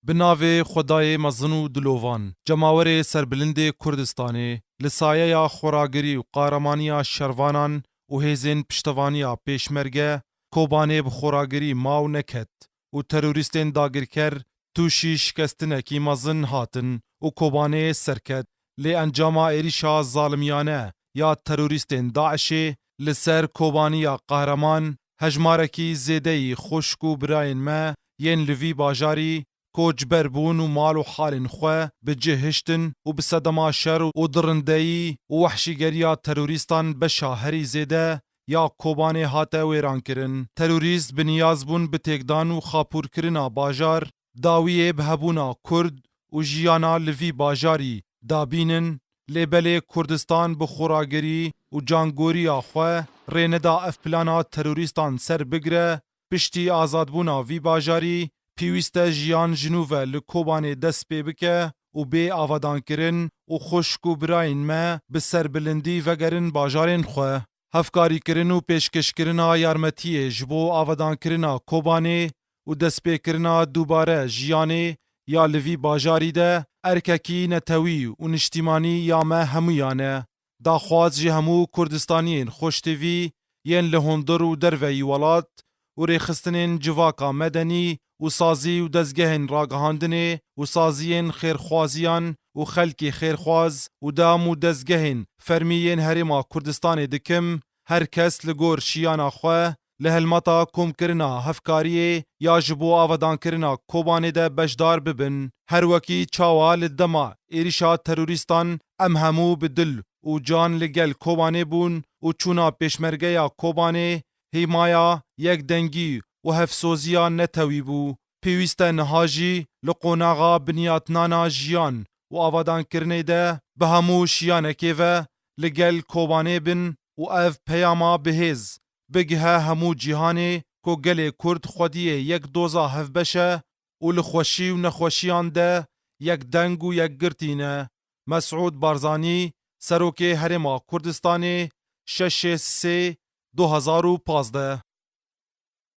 بناوی خدای مزن و دلوان جماور سربلند کردستانی لسایه خوراگری و قارمانی شروانان و هیزین پشتوانی پیشمرگه کوبانه بخوراگری ماو نکت و تروریستین داگرکر توشی شکستنکی مزن هاتن و کوبانه سرکت لی انجاما ایریشا ظالمیانه یا تروریستین داعشی لسر کوبانی قهرمان هجمارکی زیدهی خشک و براین ما ین لوی باجاری کوچبر بون و مال و حال خو بجهشتن و بصدما شر و درندهی و وحشیگریا تروریستان بشاهری زیده یا کوبانه هاته ویران کرن. تروریست بنیاز بون بتکدان و خاپور کرنا باجار داویه بهبونا کرد و جیانا لوی باجاری دابینن لیبل کردستان بخوراگری و جانگوری آخوا ریندا اف پلانا تروریستان سر بگره پشتی آزادبونا وی باجاری پیوسته جیان جنوبه لکوبانه دست پی بکه و بی آوادان کرن و خشک و براین ما بسر بلندی وگرن باجارین خواه. هفکاری کرن و پیشکش کرنا یارمتیه جبو آوادان کرنا کوبانه و دست پی کرنا دوباره جیانه یا لوی باجاری ده ارککی نتوی و نشتیمانی یا ما همویانه دا خواز جه همو کردستانین خوشتوی ین لهندر و دروی ولات و ریخستنین جواکا مدنی و سازی و دزگهن راگهاندنه و سازیین خیرخوازیان و خلکی خیرخواز و دام و دزگهن فرمیین هرما کردستان دکم هر کس لگور شیانا خواه لهلمتا کم کرنا هفکاریه یا جبو آودان کرنا کوبانه ده بشدار ببن هر وکی چاوا لدما ایریشا تروریستان ام همو بدل و جان لگل کوبانه بون و چونا پیشمرگه یا کوبانه هیمایا یک دنگی و هفسوزیا نتوی بو پیوسته نهاجی لقوناغا بنیاتنانا جیان و آوادان کرنه ده به همو شیانکه و لگل کوبانه بن و اف پیاما بهز بگه همو جیهانه کو گل کرد خودیه یک دوزا هف بشه و لخوشی و نخوشیان ده یک دنگ و یک گرتینه. مسعود بارزانی سروک هرما کردستانی 6/3/2015